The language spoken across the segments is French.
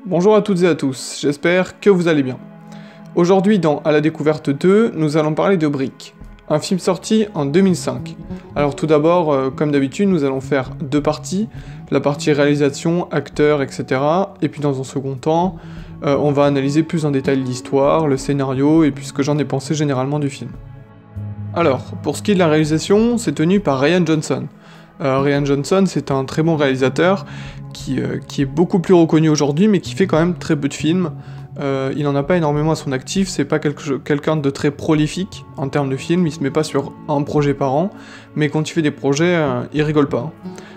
Bonjour à toutes et à tous, j'espère que vous allez bien. Aujourd'hui dans À la découverte 2, nous allons parler de Brick, un film sorti en 2005. Alors tout d'abord, comme d'habitude, nous allons faire deux parties, la partie réalisation, acteurs, etc. Et puis dans un second temps, on va analyser plus en détail l'histoire, le scénario et puis ce que j'en ai pensé généralement du film. Alors, pour ce qui est de la réalisation, c'est tenu par Rian Johnson. Rian Johnson, c'est un très bon réalisateur qui est beaucoup plus reconnu aujourd'hui, mais qui fait quand même très peu de films. Il n'en a pas énormément à son actif, c'est pas quelqu'un de très prolifique en termes de films, il se met pas sur un projet par an, mais quand il fait des projets, il rigole pas.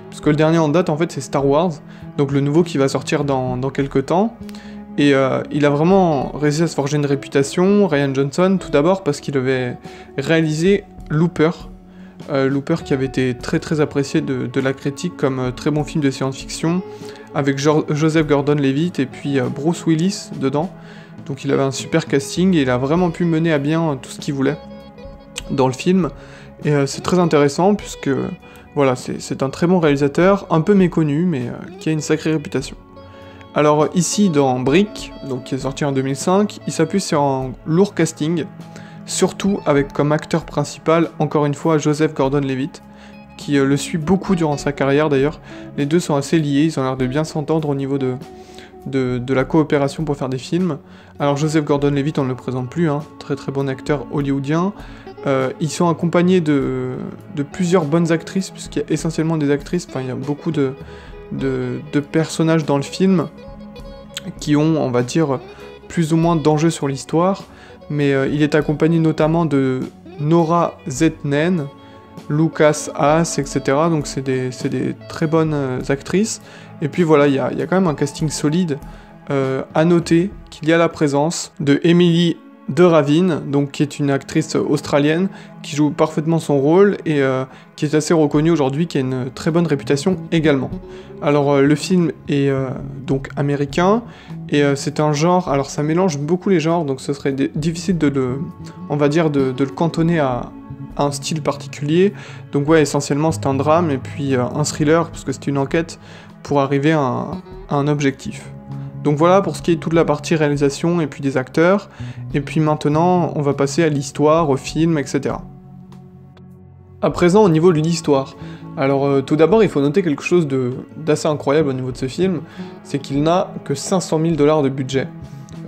Parce que le dernier en date, en fait, c'est Star Wars, donc le nouveau qui va sortir dans quelques temps. Et il a vraiment réussi à se forger une réputation, Rian Johnson, tout d'abord parce qu'il avait réalisé Looper. Looper qui avait été très apprécié de la critique comme très bon film de science-fiction, avec Joseph Gordon-Levitt et puis Bruce Willis dedans. Donc il avait un super casting et il a vraiment pu mener à bien tout ce qu'il voulait dans le film. Et c'est très intéressant puisque voilà, c'est un très bon réalisateur, un peu méconnu mais qui a une sacrée réputation. Alors ici dans Brick, donc qui est sorti en 2005, il s'appuie sur un lourd casting, surtout avec comme acteur principal, encore une fois, Joseph Gordon-Levitt, qui le suit beaucoup durant sa carrière d'ailleurs. Les deux sont assez liés, ils ont l'air de bien s'entendre au niveau de la coopération pour faire des films. Alors Joseph Gordon-Levitt, on ne le présente plus, hein, très bon acteur hollywoodien. Ils sont accompagnés de plusieurs bonnes actrices, puisqu'il y a essentiellement des actrices, enfin il y a beaucoup de personnages dans le film qui ont, on va dire, plus ou moins d'enjeux sur l'histoire, mais il est accompagné notamment de Nora Zetnen, Lucas Haas, etc. Donc c'est des très bonnes actrices. Et puis voilà, il y a quand même un casting solide. À noter qu'il y a la présence de Emily de Ravin, donc qui est une actrice australienne qui joue parfaitement son rôle et qui est assez reconnue aujourd'hui, qui a une très bonne réputation également. Alors le film est donc américain et c'est un genre, alors ça mélange beaucoup les genres, donc ce serait difficile de le cantonner à un style particulier. Donc ouais, essentiellement c'est un drame et puis un thriller parce que c'est une enquête pour arriver à un objectif. Donc voilà pour ce qui est toute la partie réalisation et puis des acteurs, et puis maintenant on va passer à l'histoire, au film, etc. À présent au niveau de l'histoire, alors tout d'abord il faut noter quelque chose d'assez incroyable au niveau de ce film, c'est qu'il n'a que 500 000 $ de budget,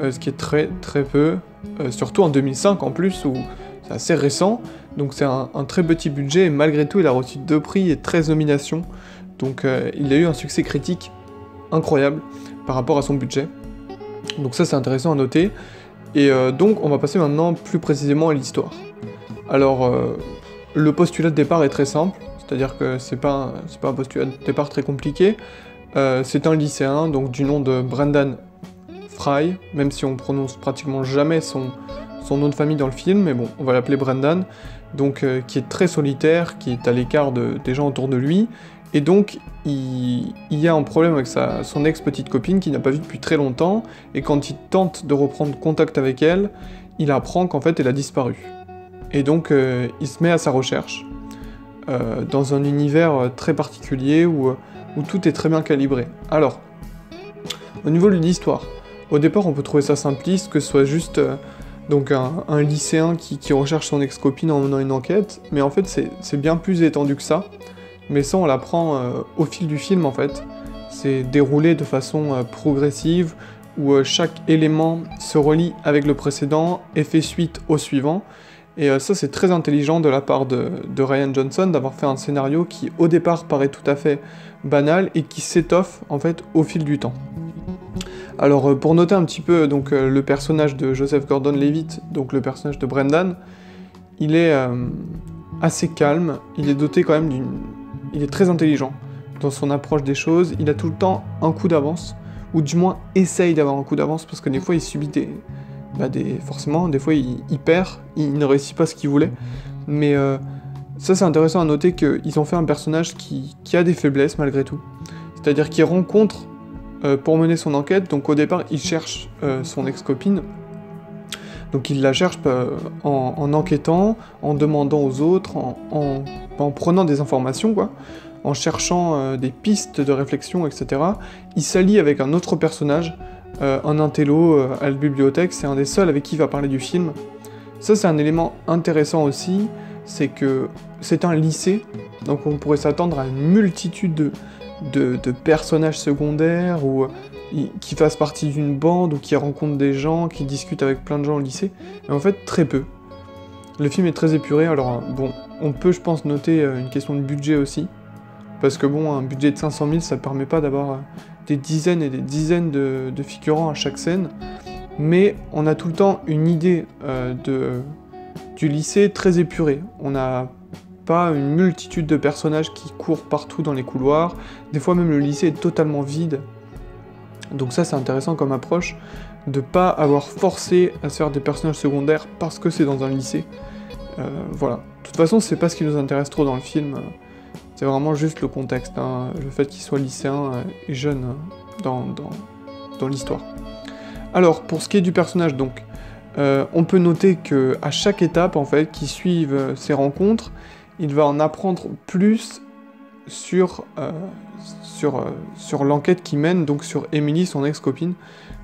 ce qui est très peu, surtout en 2005 en plus où c'est assez récent, donc c'est un très petit budget et malgré tout il a reçu 2 prix et 13 nominations, donc il a eu un succès critique incroyable par rapport à son budget. Donc ça c'est intéressant à noter. Et donc on va passer maintenant plus précisément à l'histoire. Alors le postulat de départ est très simple, c'est-à-dire que c'est pas un postulat de départ très compliqué. C'est un lycéen, donc du nom de Brendan Fry, même si on prononce pratiquement jamais son nom de famille dans le film, mais bon, on va l'appeler Brendan, donc qui est très solitaire, qui est à l'écart des gens autour de lui, et donc il y a un problème avec son ex-petite copine qu'il n'a pas vue depuis très longtemps, et quand il tente de reprendre contact avec elle, il apprend qu'en fait elle a disparu. Et donc il se met à sa recherche, dans un univers très particulier où tout est très bien calibré. Alors, au niveau de l'histoire, au départ on peut trouver ça simpliste, que ce soit juste donc un lycéen qui recherche son ex-copine en menant une enquête, mais en fait c'est bien plus étendu que ça. Mais ça on l'apprend au fil du film en fait. C'est déroulé de façon progressive, où chaque élément se relie avec le précédent et fait suite au suivant. Et ça c'est très intelligent de la part de Rian Johnson d'avoir fait un scénario qui au départ paraît tout à fait banal et qui s'étoffe en fait au fil du temps. Alors pour noter un petit peu donc le personnage de Joseph Gordon-Levitt, donc le personnage de Brendan, il est assez calme, il est doté quand même il est très intelligent dans son approche des choses, il a tout le temps un coup d'avance, ou du moins essaye d'avoir un coup d'avance, parce que des fois il subit forcément, des fois il perd, il ne réussit pas ce qu'il voulait, mais ça c'est intéressant à noter qu'ils ont fait un personnage qui a des faiblesses malgré tout, c'est-à-dire qu'il rencontre, pour mener son enquête, donc au départ il cherche son ex-copine, Donc il la cherche en enquêtant, en demandant aux autres, en prenant des informations, quoi, en cherchant des pistes de réflexion, etc. Il s'allie avec un autre personnage, un intello à la bibliothèque, c'est un des seuls avec qui il va parler du film. Ça, c'est un élément intéressant aussi, c'est que c'est un lycée, donc on pourrait s'attendre à une multitude de personnages secondaires, ou qui fassent partie d'une bande, ou qui rencontrent des gens, qui discutent avec plein de gens au lycée, mais en fait, très peu. Le film est très épuré, alors bon, on peut, je pense, noter une question de budget aussi, parce que bon, un budget de 500 000, ça permet pas d'avoir des dizaines et des dizaines de figurants à chaque scène, mais on a tout le temps une idée du lycée très épurée. On n'a pas une multitude de personnages qui courent partout dans les couloirs, des fois même le lycée est totalement vide. Donc ça c'est intéressant comme approche, de pas avoir forcé à se faire des personnages secondaires parce que c'est dans un lycée. Voilà. De toute façon c'est pas ce qui nous intéresse trop dans le film, c'est vraiment juste le contexte, hein, le fait qu'il soit lycéen et jeune dans l'histoire. Alors, pour ce qui est du personnage, donc, on peut noter que à chaque étape, en fait, qui suivent ces rencontres, il va en apprendre plus sur l'enquête qu'il mène, donc sur Emily, son ex-copine.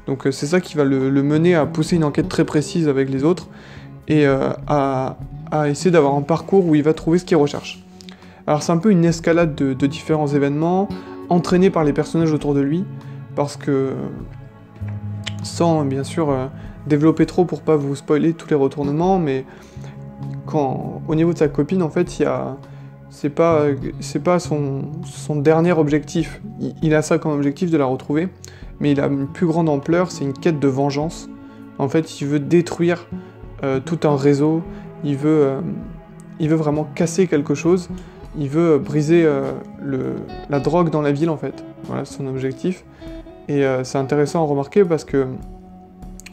Donc c'est ça qui va le mener à pousser une enquête très précise avec les autres, et à essayer d'avoir un parcours où il va trouver ce qu'il recherche. Alors c'est un peu une escalade de différents événements, entraînés par les personnages autour de lui, parce que, sans bien sûr développer trop pour pas vous spoiler tous les retournements, mais au niveau de sa copine, en fait, c'est pas son dernier objectif. Il a ça comme objectif de la retrouver, mais il a une plus grande ampleur, c'est une quête de vengeance. En fait, il veut détruire tout un réseau, il veut vraiment casser quelque chose, il veut briser la drogue dans la ville, en fait. Voilà, c'est son objectif. Et c'est intéressant à remarquer parce que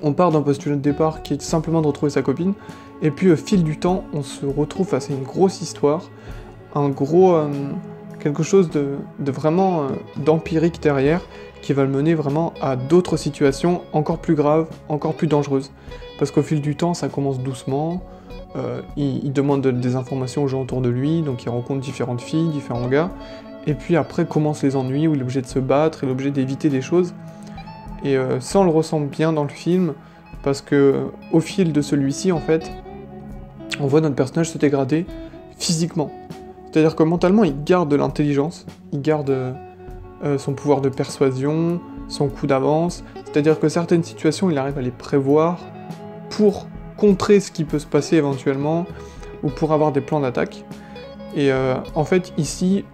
on part d'un postulat de départ qui est simplement de retrouver sa copine, et puis au fil du temps, on se retrouve face à une grosse histoire, quelque chose de vraiment d'empirique derrière, qui va le mener vraiment à d'autres situations encore plus graves, encore plus dangereuses. Parce qu'au fil du temps, ça commence doucement, il demande des informations aux gens autour de lui, donc il rencontre différentes filles, différents gars, et puis après commencent les ennuis où il est obligé de se battre, il est obligé d'éviter des choses. Et ça on le ressent bien dans le film, parce que au fil de celui-ci, en fait, on voit notre personnage se dégrader physiquement. C'est-à-dire que mentalement, il garde de l'intelligence, il garde son pouvoir de persuasion, son coup d'avance, c'est-à-dire que certaines situations, il arrive à les prévoir pour contrer ce qui peut se passer éventuellement, ou pour avoir des plans d'attaque. Et en fait, ici,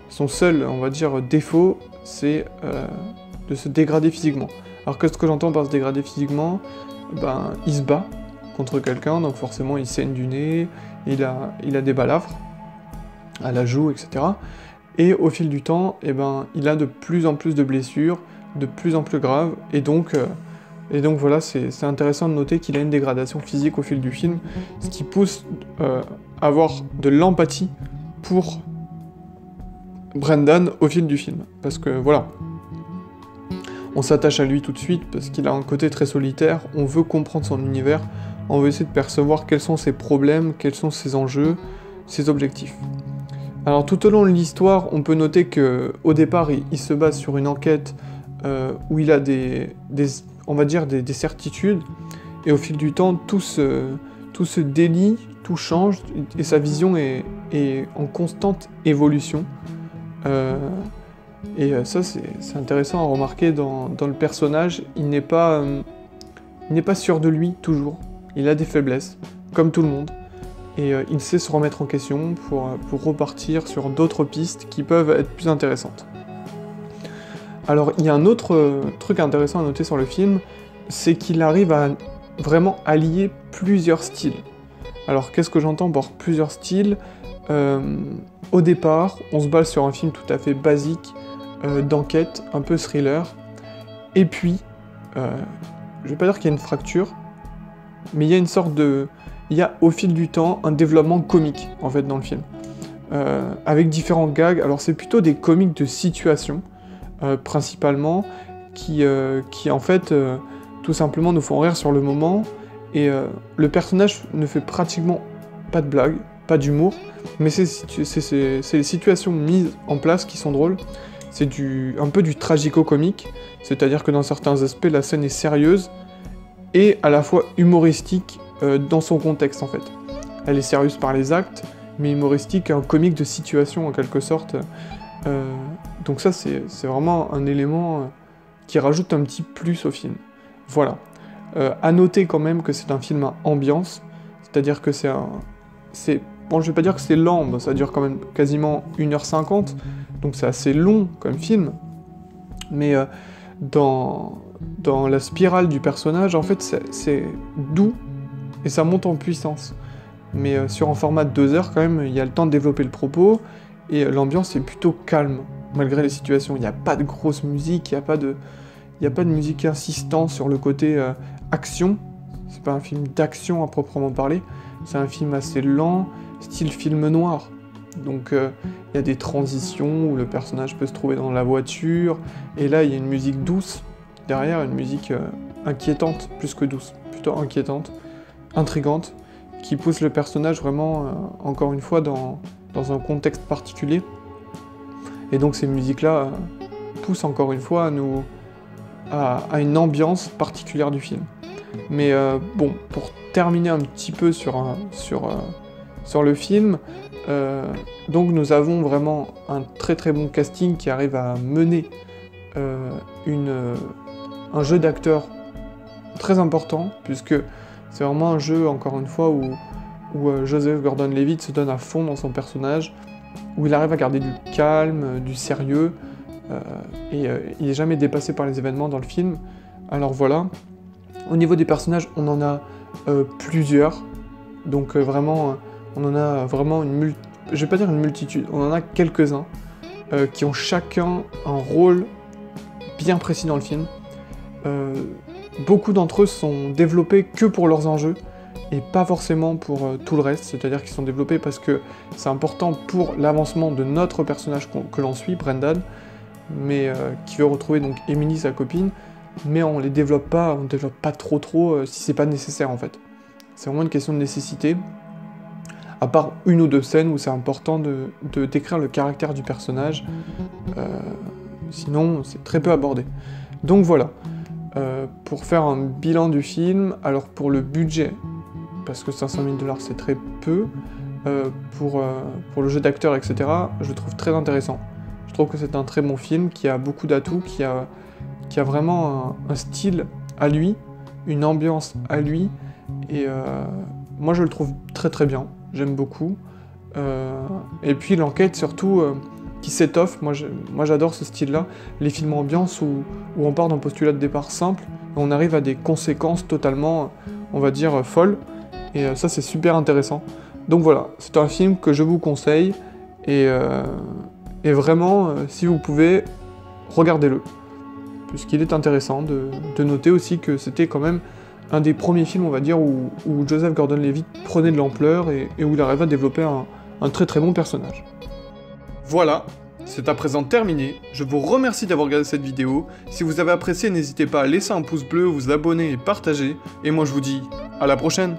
son seul, on va dire, défaut, c'est de se dégrader physiquement. Alors qu'est-ce que j'entends par se dégrader physiquement? Ben, il se bat contre quelqu'un, donc forcément il saigne du nez, il a des balafres à la joue, etc. Et au fil du temps, eh ben, il a de plus en plus de blessures, de plus en plus graves, et donc voilà, c'est intéressant de noter qu'il a une dégradation physique au fil du film, ce qui pousse à avoir de l'empathie pour Brendan au fil du film. Parce que voilà, on s'attache à lui tout de suite parce qu'il a un côté très solitaire, on veut comprendre son univers, on veut essayer de percevoir quels sont ses problèmes, quels sont ses enjeux, ses objectifs. Alors tout au long de l'histoire, on peut noter que au départ, il se base sur une enquête où il a on va dire des certitudes, et au fil du temps, tout se délie, tout change, et sa vision est en constante évolution. Et ça, c'est intéressant à remarquer dans le personnage. Il n'est pas sûr de lui, toujours. Il a des faiblesses, comme tout le monde. Et il sait se remettre en question pour repartir sur d'autres pistes qui peuvent être plus intéressantes. Alors, il y a un autre truc intéressant à noter sur le film, c'est qu'il arrive à vraiment allier plusieurs styles. Alors, qu'est-ce que j'entends par plusieurs styles? Au départ, on se base sur un film tout à fait basique, d'enquête, un peu thriller, et puis, je vais pas dire qu'il y a une fracture, mais il y a une sorte de... Il y a au fil du temps un développement comique, en fait, dans le film, avec différents gags. Alors c'est plutôt des comiques de situation, principalement, qui en fait, tout simplement nous font rire sur le moment, Et le personnage ne fait pratiquement pas de blagues, pas d'humour, mais c'est les situations mises en place qui sont drôles. C'est un peu du tragico-comique, c'est-à-dire que dans certains aspects, la scène est sérieuse et à la fois humoristique dans son contexte en fait. Elle est sérieuse par les actes, mais humoristique, un comique de situation en quelque sorte. Donc ça, c'est vraiment un élément qui rajoute un petit plus au film. Voilà. À noter quand même que c'est un film à ambiance, c'est-à-dire que bon, je vais pas dire que c'est lent, ça dure quand même quasiment 1h50, donc c'est assez long comme film, mais dans la spirale du personnage, en fait, c'est doux, et ça monte en puissance. Mais sur un format de 2 heures, quand même, il y a le temps de développer le propos, et l'ambiance est plutôt calme, malgré les situations. Il n'y a pas de grosse musique, il n'y a pas de musique insistante sur le côté action. C'est pas un film d'action à proprement parler, c'est un film assez lent, style film noir. Donc il y a des transitions où le personnage peut se trouver dans la voiture, et là il y a une musique douce, derrière une musique inquiétante, plus que douce, plutôt inquiétante, intrigante, qui pousse le personnage vraiment, encore une fois, dans un contexte particulier. Et donc ces musiques-là poussent encore une fois à une ambiance particulière du film. Mais bon, pour terminer un petit peu sur le film, donc nous avons vraiment un très très bon casting qui arrive à mener un jeu d'acteurs très important, puisque c'est vraiment un jeu, encore une fois, où Joseph Gordon-Levitt se donne à fond dans son personnage, où il arrive à garder du calme, du sérieux, et il n'est jamais dépassé par les événements dans le film. Alors voilà. Au niveau des personnages, on en a plusieurs, donc vraiment, on en a vraiment je vais pas dire une multitude, on en a quelques-uns qui ont chacun un rôle bien précis dans le film. Beaucoup d'entre eux sont développés que pour leurs enjeux, et pas forcément pour tout le reste, c'est-à-dire qu'ils sont développés parce que c'est important pour l'avancement de notre personnage que l'on suit, Brendan, mais qui veut retrouver donc Emily, sa copine, mais on développe pas trop si c'est pas nécessaire en fait. C'est vraiment une question de nécessité, à part une ou deux scènes où c'est important de décrire le caractère du personnage, sinon c'est très peu abordé. Donc voilà, pour faire un bilan du film, alors pour le budget, parce que 500 000 $ c'est très peu, pour le jeu d'acteurs, etc., je le trouve très intéressant. Je trouve que c'est un très bon film, qui a beaucoup d'atouts, qui a vraiment un style à lui, une ambiance à lui, et moi je le trouve très très bien, j'aime beaucoup. Et puis l'enquête surtout, qui s'étoffe, moi j'adore ce style-là, les films ambiance où on part d'un postulat de départ simple, et on arrive à des conséquences totalement, on va dire, folles, et ça c'est super intéressant. Donc voilà, c'est un film que je vous conseille, et vraiment, si vous pouvez, regardez-le. Puisqu'il est intéressant de noter aussi que c'était quand même un des premiers films, on va dire, où Joseph Gordon-Levitt prenait de l'ampleur et où il arrivait à développer un très très bon personnage. Voilà, c'est à présent terminé. Je vous remercie d'avoir regardé cette vidéo. Si vous avez apprécié, n'hésitez pas à laisser un pouce bleu, vous abonner et partager. Et moi je vous dis à la prochaine.